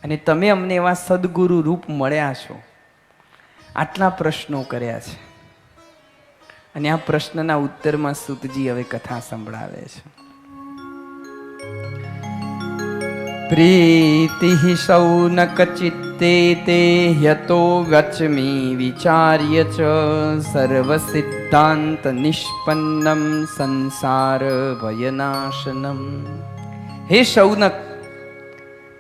અને તમે અમને એવા સદગુરુ રૂપ મળ્યા છો. આટલા પ્રશ્નો કર્યા છે અને આ પ્રશ્નના ઉત્તરમાં સૂતજી હવે કથા સંભળાવે છે. પ્રીતિ શૌનક ચિત્તે તે યતો વચમી વિચાર્ય ચ સર્વ સિદ્ધાંત નિષ્પન્નમ સંસાર ભયનાશનમ. હે શૌનક,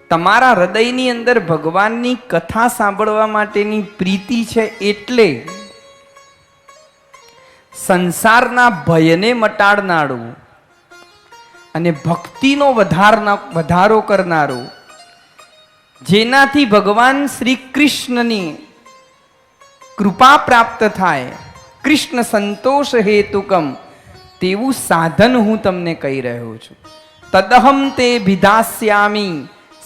તમારા હૃદયની અંદર ભગવાનની કથા સાંભળવા માટેની પ્રીતિ છે, એટલે સંસારના ભયને મટાડનારું અને ભક્તિનો વધારો કરનારું, જેનાથી ભગવાન શ્રી કૃષ્ણની કૃપા પ્રાપ્ત થાય, કૃષ્ણ સંતોષ હેતુકમ, તેવું સાધન હું તમને કહી રહ્યો છું. તદહમ તે વિધાસ્યામી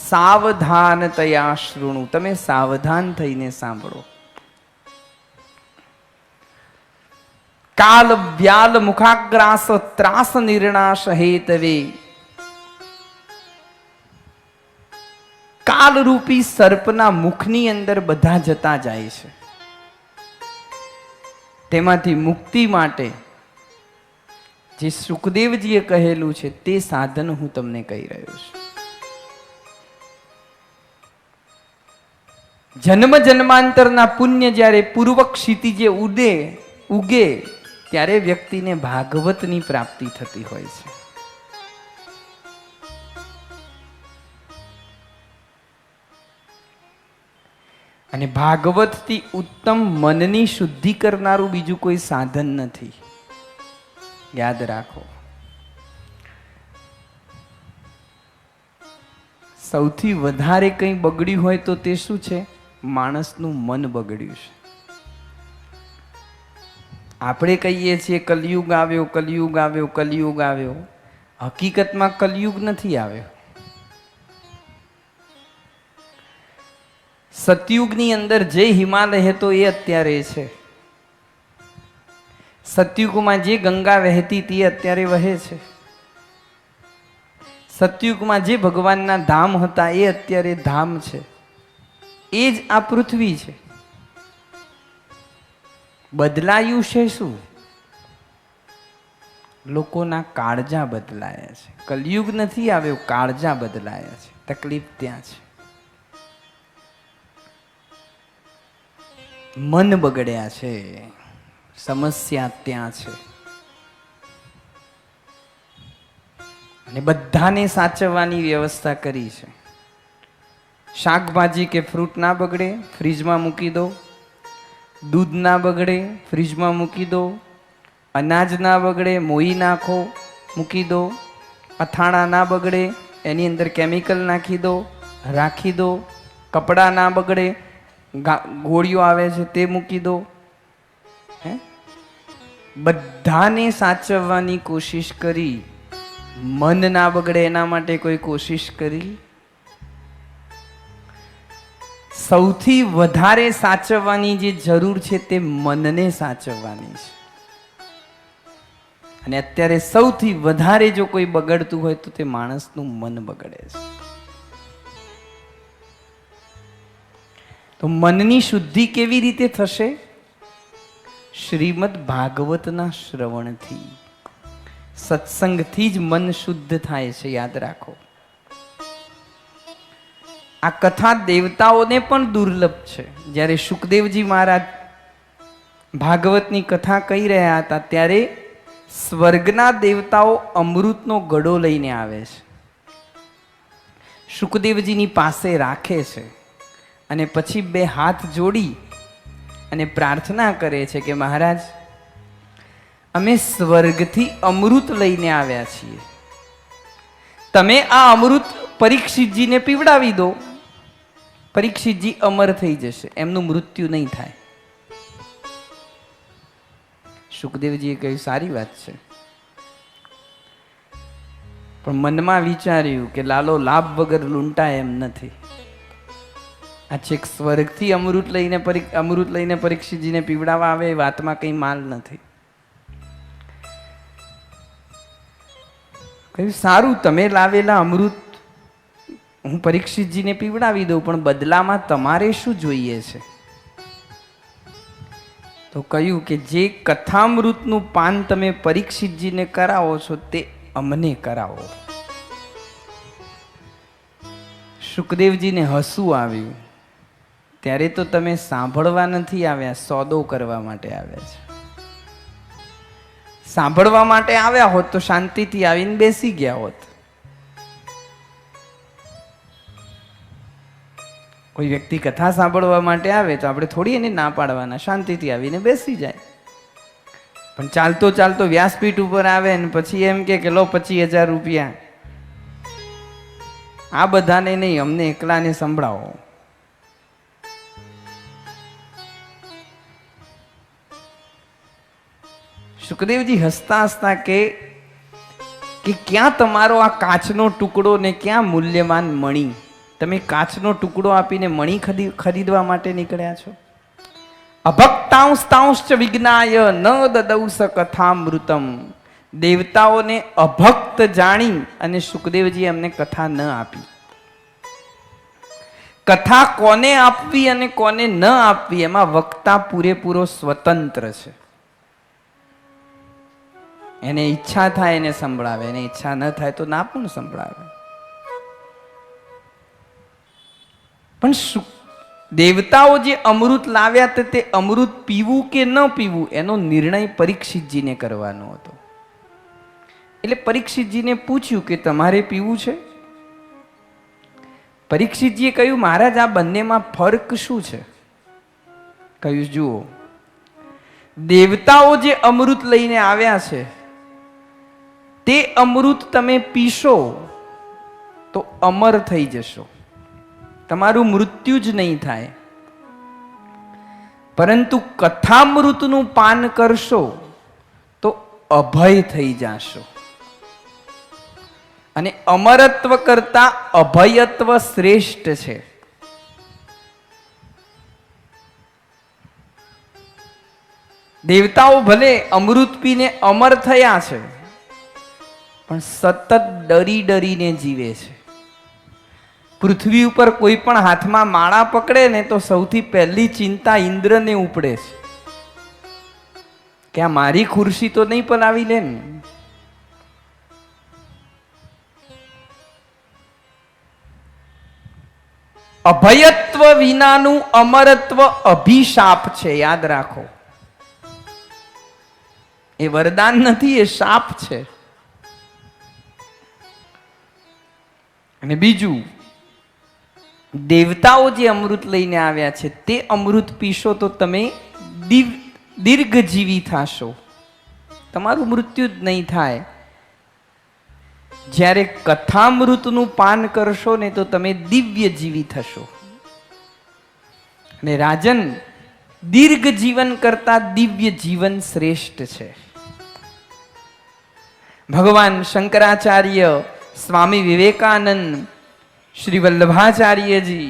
સાવધાનતયા શૃણુ. તમે સાવધાન થઈને સાંભળો. કાલ વ્યાલ મુખાગ્રાસ ત્રાસ નિર્ણાશ હેતવે. કાલરૂપી સર્પના મુખની અંદર બધા જતા જાય છે. તેમાંથી મુક્તિ માટે જે સુખદેવજીએ કહેલું છે તે સાધન હું તમને કહી રહ્યો છું. જન્મ જન્માંતરના પુણ્ય જ્યારે પૂર્વ ક્ષિતિજે ઉગે ત્યારે વ્યક્તિને ભાગવતની પ્રાપ્તિ થતી હોય છે. અને ભાગવતથી ઉત્તમ મનની શુદ્ધિ કરનારું બીજું કોઈ સાધન નથી. યાદ રાખો. સૌથી વધારે કંઈ બગડ્યું હોય તો તે શું છે? માણસનું મન બગડ્યું છે. આપણે કહીએ છીએ કલયુગ આવ્યો, કલયુગ આવ્યો, કલયુગ આવ્યો. હકીકતમાં કલયુગ નથી આવ્યો. સતયુગની અંદર જે હિમાલય હતો એ અત્યારે છે. સતયુગમાં જે ગંગા વહેતી તે અત્યારે વહે છે. સતયુગમાં જે ભગવાનના ધામ હતા એ અત્યારે ધામ છે. એ જ આ પૃથ્વી છે. બદલાયું છે શું? લોકોના કાળજા બદલાયા છે. કલયુગ નથી આવ્યો, કાળજા બદલાયા છે. તકલીફ ત્યાં છે. મન બગડ્યા છે. સમસ્યા ત્યાં છે. અને બધાને સાચવવાની વ્યવસ્થા કરી છે. શાકભાજી કે ફ્રૂટ ના બગડે, ફ્રીજમાં મૂકી દો. દૂધ ના બગડે, ફ્રીજમાં મૂકી દો. અનાજ ના બગડે, મોઈ નાખો, મૂકી દો. અથાણા ના બગડે, એની અંદર કેમિકલ નાખી દો, રાખી દો. કપડાં ના બગડે, ગોળીઓ આવે છે તે મૂકી દો. બધાને સાચવવાની કોશિશ કરી. મન ના બગડે એના માટે કોઈ કોશિશ કરી? સૌથી વધારે સાચવવાની જે જરૂર છે તે મનને સાચવવાની છે. અને અત્યારે સૌથી વધારે જો કોઈ બગડતું હોય તો તે માણસનું મન બગડે છે. તો મનની શુદ્ધિ કેવી રીતે થશે? શ્રીમદ ભાગવતના શ્રવણથી, સત્સંગથી જ મન શુદ્ધ થાય છે. યાદ રાખો. આ કથા દેવતાઓને પણ દુર્લભ છે. જ્યારે સુખદેવજી મહારાજ ભાગવતની કથા કહી રહ્યા હતા ત્યારે સ્વર્ગના દેવતાઓ અમૃતનો ઘડો લઈને આવે છે, સુખદેવજીની પાસે રાખે છે અને પછી બે હાથ જોડી અને પ્રાર્થના કરે છે કે મહારાજ, અમે સ્વર્ગથી અમૃત લઈને આવ્યા છીએ. તમે આ અમૃત પરીક્ષિતજીને પીવડાવી દો. પરીક્ષિતજી અમર થઈ જશે, એમનું મૃત્યુ નહીં થાય. સુખદેવજીએ કહ્યું સારી વાત છે, પણ મનમાં વિચાર્યું કે લાલો લાભ વગર લૂંટાય એમ નથી. આ છેક સ્વર્ગથી અમૃત લઈને પરીક્ષિતજીને પીવડાવવા આવે એ વાતમાં કંઈ માલ નથી. કહ્યું સારું, તમે લાવેલા અમૃત હું પરીક્ષિતજીને પીવડાવી દઉં, પણ બદલામાં તમારે શું જોઈએ છે? તો કહ્યું કે જે કથામૃતનું પાન તમે પરીક્ષિતજીને કરાવો છો તે અમને કરાવો. શુકદેવજીને હસવું આવ્યું. ત્યારે તો તમે સાંભળવા નથી આવ્યા, સોદો કરવા માટે આવ્યા છે. સાંભળવા માટે આવ્યા હોત તો શાંતિથી આવીને બેસી ગયા હોત. કોઈ વ્યક્તિ કથા સાંભળવા માટે આવે તો આપણે થોડી એને ના પાડવાના, શાંતિથી આવીને બેસી જાય. પણ ચાલતો ચાલતો વ્યાસપીઠ ઉપર આવે ને પછી એમ કે લો 25,000 રૂપિયા, આ બધાને નહીં, અમને એકલાને સંભળાવો. સુખદેવજી હસતા હસતા કે ક્યાં તમારો આ કાચનો ટુકડો ને ક્યાં મૂલ્યવાન મણી? તમે કાચનો ટુકડો આપીને મણી ખરીદવા માટે નીકળ્યા છો? અભક્તાંસ્તાંશ્ચ વિજ્ઞાય ન દદૌસ કથામૃતમ. દેવતાઓને અભક્ત જાણી અને સુખદેવજી એમને કથા ન આપી. કથા કોને આપવી અને કોને ન આપવી એમાં વક્તા પૂરેપૂરો સ્વતંત્ર છે. એને ઈચ્છા થાય એને સંભળાવે, એને ઈચ્છા ન થાય તો ના પણ સંભળાવે. પણ દેવતાઓ જે અમૃત લાવ્યા હતા તે અમૃત પીવું કે ન પીવું એનો નિર્ણય પરીક્ષિતજીને કરવાનો હતો. એટલે પરીક્ષિતજીને પૂછ્યું કે તમારે પીવું છે? પરીક્ષિતજીએ કહ્યું મહારાજ આ બંનેમાં ફરક શું છે? કહ્યું જુઓ, દેવતાઓ જે અમૃત લઈને આવ્યા છે તે અમૃત તમે પીશો તો અમર થઈ જશો, તમારું મૃત્યુ જ નહીં થાય. પરંતુ કથામૃતનું પાન કરશો તો અભય થઈ જશો. અને અમરત્વ કરતા અભયત્વ શ્રેષ્ઠ છે. દેવતાઓ ભલે અમૃત પીને અમર થયા છે પણ સતત ડરી ડરીને જીવે છે. પૃથ્વી ઉપર કોઈ પણ હાથમાં માળા પકડે ને તો સૌથી પહેલી ચિંતા ઇન્દ્રને ઉપડે છે કે આ મારી ખુરશી તો નહીં પલાવી લે ને. અભયત્વ વિનાનું અમરત્વ અભિશાપ છે, યાદ રાખો. એ વરદાન નથી, એ શાપ છે. અને બીજું, દેવતાઓ જે અમૃત લઈને આવ્યા છે તે અમૃત પીશો તો તમે દીર્ઘજીવી થશો, તમારું મૃત્યુ જ નહીં થાય. જ્યારે કથામૃતનું પાન કરશો ને તો તમે દિવ્ય જીવી થશો. અને રાજન, દીર્ઘ જીવન કરતા દિવ્ય જીવન શ્રેષ્ઠ છે. ભગવાન શંકરાચાર્ય, સ્વામી વિવેકાનંદ, શ્રી વલ્લભાચાર્યજી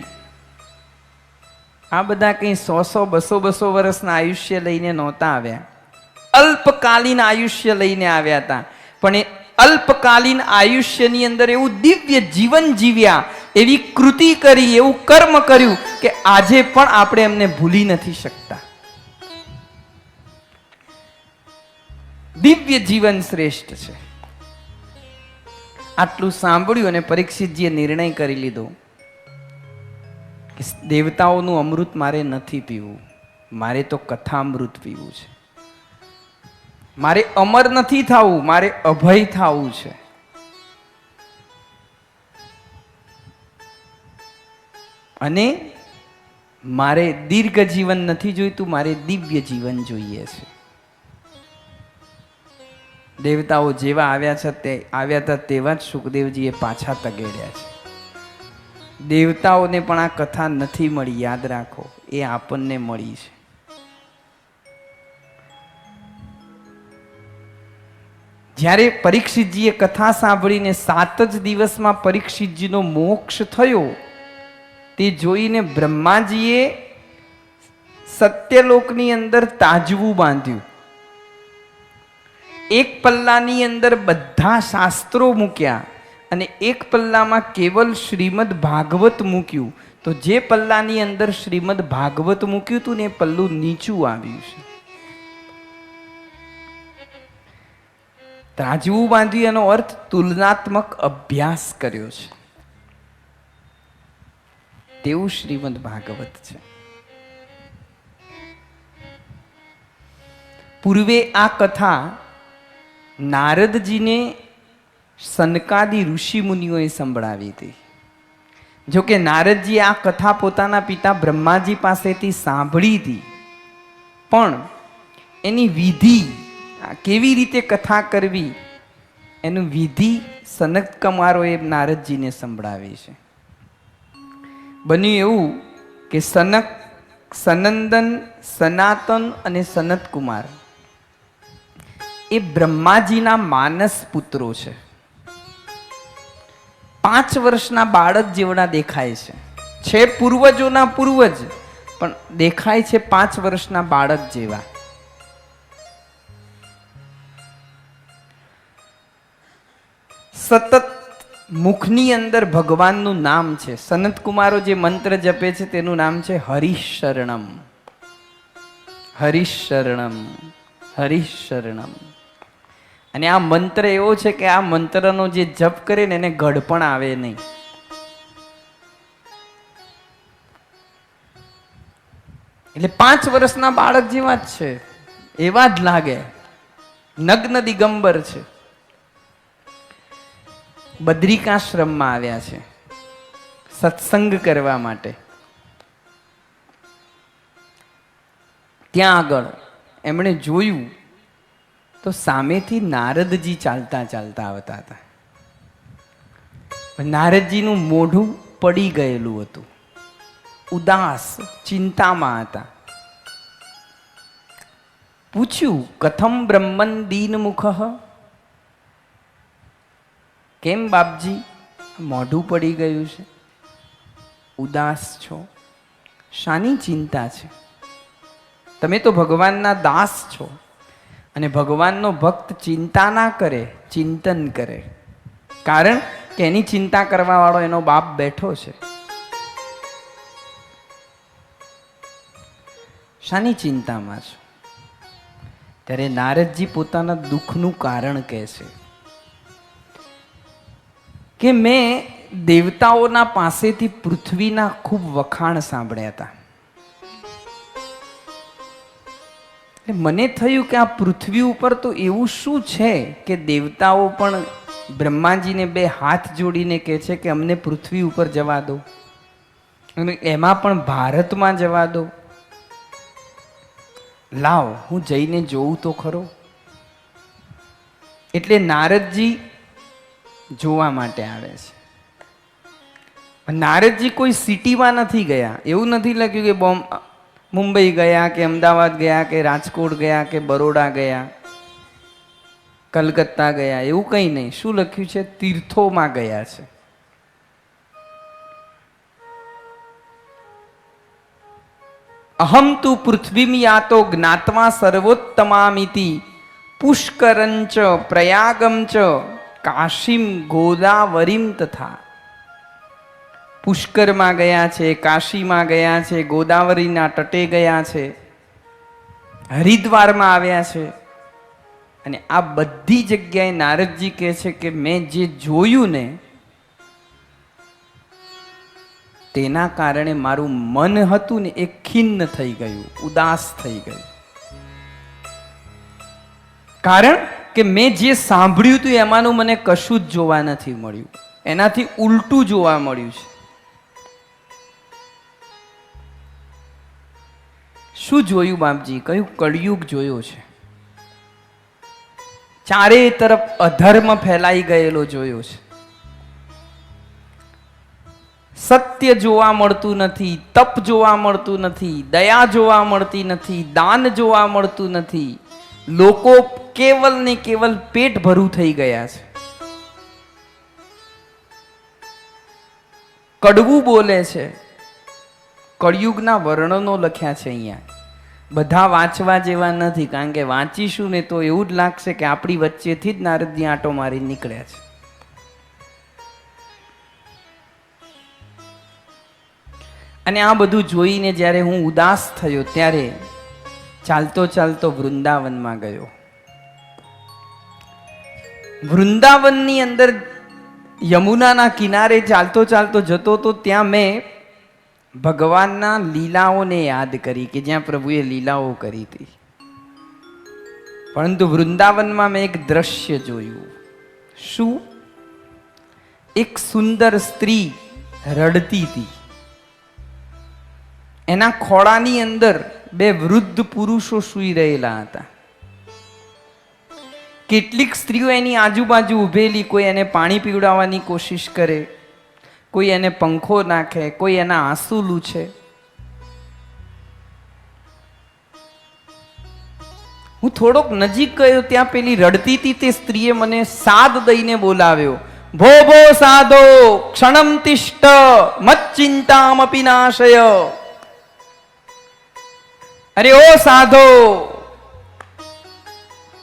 આ બધા કંઈ 100-200 વર્ષના આયુષ્ય લઈને નહોતા આવ્યા. અલ્પકાલીન આયુષ્ય લઈને આવ્યા હતા. પણ એ અલ્પકાલીન આયુષ્યની અંદર એવું દિવ્ય જીવન જીવ્યા, એવી કૃતિ કરી, એવું કર્મ કર્યું કે આજે પણ આપણે એમને ભૂલી નથી શકતા. દિવ્ય જીવન શ્રેષ્ઠ છે. આટલું સાંભળ્યું અને પરીક્ષિતજીએ નિર્ણય કરી લીધો કે દેવતાઓનું અમૃત મારે નથી પીવું, મારે તો કથામૃત પીવું છે. મારે અમર નથી થવું, મારે અભય થવું છે. અને મારે દીર્ઘ જીવન નથી જોઈતું, મારે દિવ્ય જીવન જોઈએ છે. દેવતાઓ જેવા આવ્યા હતા તેવા જ સુખદેવજીએ પાછા તગેડ્યા છે. દેવતાઓને પણ આ કથા નથી મળી, યાદ રાખો, એ આપણને મળી છે. જ્યારે પરીક્ષિતજીએ કથા સાંભળીને 7 જ દિવસમાં પરીક્ષિતજીનો મોક્ષ થયો તે જોઈને બ્રહ્માજીએ સત્યલોકની અંદર તાજવું બાંધ્યું. એક પલ્લાની અંદર બધા શાસ્ત્રો મૂક્યા અને એક પલ્લામાં કેવલ શ્રીમદ ભાગવત મૂક્યું, તો જે પલ્લાની અંદર શ્રીમદ ભાગવત મૂક્યું હતું ને એ પલ્લું નીચું આવ્યું છે. ત્રાજવું બાંધ્યું એનો અર્થ તુલનાત્મક અભ્યાસ કર્યો છે, તેવું શ્રીમદ ભાગવત છે. પૂર્વે આ કથા નારદજીને સનકાદી ઋષિ મુનિઓએ સંભળાવી હતી. જોકે નારદજી આ કથા પોતાના પિતા બ્રહ્માજી પાસેથી સાંભળી હતી, પણ એની વિધિ, કેવી રીતે કથા કરવી એનું વિધિ સનક કુમારોએ નારદજીને સંભળાવી છે. બન્યું એવું કે સનંદન, સનાતન અને સનત કુમાર એ બ્રહ્માજીના માનસ પુત્રો છે. 5 વર્ષના બાળક જેવડા દેખાય છે પૂર્વજોના પૂર્વજ, પણ દેખાય છે 5 વર્ષના બાળક જેવા. સતત મુખની અંદર ભગવાનનું નામ છે. સનત કુમારો જે મંત્ર જપે છે તેનું નામ છે હરિશરણમ, હરિશરણમ, હરિશરણમ. અને આ મંત્ર એવો છે કે આ મંત્રનો જે જપ કરે ને એને ગઢ પણ આવે નહીં. એટલે 5 વર્ષના બાળક જેવા જ છે, એવા જ લાગે, નગ્ન દિગંબર છે. બદ્રિકાશ્રમમાં આવ્યા છે સત્સંગ કરવા માટે. ત્યાં આગળ એમણે જોયું તો સામેથી નારદજી ચાલતા ચાલતા આવતા હતા. નારદજીનું મોઢું પડી ગયેલું હતું, ઉદાસ, ચિંતામાં હતા. પૂછ્યું, કથમ બ્રહ્મન દીનમુખ, કેમ બાપજી મોઢું પડી ગયું છે, ઉદાસ છો, શાની ચિંતા છે? તમે તો ભગવાનના દાસ છો, અને ભગવાનનો ભક્ત ચિંતા ના કરે, ચિંતન કરે. કારણ કે એની ચિંતા કરવા વાળો એનો બાપ બેઠો છે. શાની ચિંતામાં છો? ત્યારે નારદજી પોતાના દુઃખનું કારણ કહે છે કે મેં દેવતાઓના પાસેથી પૃથ્વીના ખૂબ વખાણ સાંભળ્યા હતા. મને થયું કે આ પૃથ્વી ઉપર તો એવું શું છે કે દેવતાઓ પણ બ્રહ્માજીને 2 હાથ જોડીને કહે છે કે અમને પૃથ્વી ઉપર જવા દો, અને એમાં પણ ભારતમાં જવા દો. લાવ હું જઈને જોઉં તો ખરો. એટલે નારદજી જોવા માટે આવે છે. નારદજી કોઈ સિટીમાં નથી ગયા, એવું નથી લખ્યું કે મુંબઈ ગયા કે અમદાવાદ ગયા કે રાજકોટ ગયા કે બરોડા ગયા, કલકત્તા ગયા, એવું કંઈ નહીં. શું લખ્યું છે? તીર્થોમાં ગયા છે. અહમ તુ પૃથ્વીમ યાતો જ્ઞાત્વા સર્વોત્તમામિતિ પુષ્કરંચ પ્રયાગમ ચ કાશીમ ગોદાવરીમ તથા. પુષ્કરમાં ગયા છે, કાશીમાં ગયા છે, ગોદાવરીના તટે ગયા છે, હરિદ્વારમાં આવ્યા છે. અને આ બધી જગ્યાએ નારદજી કહે છે કે મેં જે જોયું ને તેના કારણે મારું મન હતું ને એ ખિન્ન થઈ ગયું, ઉદાસ થઈ ગયું. કારણ કે મેં જે સાંભળ્યું હતું એમાંનું મને કશું જ જોવા નથી મળ્યું, એનાથી ઉલટું જોવા મળ્યું છે. શું જોયું બાપજી? કયું? કળિયુગ જોયો છે. ચારે તરફ અધર્મ ફેલાઈ ગયેલો જોયો છે. સત્ય જોવા મળતું નથી, તપ જોવા મળતું નથી, દયા જોવા મળતી નથી, દાન જોવા મળતું નથી. લોકો કેવલ ને કેવલ પેટ ભરું થઈ ગયા છે. કડવું બોલે છે. કળિયુગના વર્ણનો લખ્યા છે અહીંયા. બધા વાંચવા જેવા નથી, કારણ કે વાંચીશું ને તો એવું જ લાગશે કે આપણી વચ્ચેથી જ નારદજી આંટો મારી નીકળ્યા છે. અને આ બધું જોઈને જ્યારે હું ઉદાસ થયો ત્યારે ચાલતો ચાલતો વૃંદાવનમાં ગયો. વૃંદાવનની અંદર યમુનાના કિનારે ચાલતો ચાલતો જતો તો ત્યાં મેં ભગવાનના લીલાઓને યાદ કરી કે જ્યાં પ્રભુએ લીલાઓ કરી હતી. પરંતુ વૃંદાવનમાં મેં એક દ્રશ્ય જોયું. શું? એક સુંદર સ્ત્રી રડતી હતી. એના ખોળાની અંદર બે વૃદ્ધ પુરુષો સૂઈ રહેલા હતા. કેટલીક સ્ત્રીઓ એની આજુબાજુ ઊભેલી, કોઈ એને પાણી પીવડાવવાની કોશિશ કરે, કોઈ એને પંખો નાખે, કોઈ એના આંસુ લૂછે. હું થોડોક નજીક ગયો, ત્યાં પેલી રડતી હતી તે સ્ત્રીએ મને સાદ દઈને બોલાવ્યો, ભો ભો સાધો ક્ષણમ તિષ્ઠ મચ્ચિંતામપી નાશય. અરે ઓ સાધો,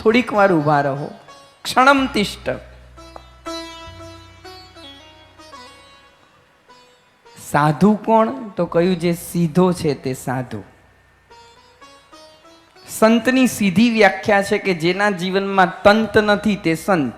થોડીક વાર ઉભા રહો, ક્ષણમ તિષ્ઠ. સાધુ કોણ? તો કહ્યું જે સીધો છે તે સાધુ. સંતની સીધી વ્યાખ્યા છે કે જેના જીવનમાં તંત નથી તે સંત.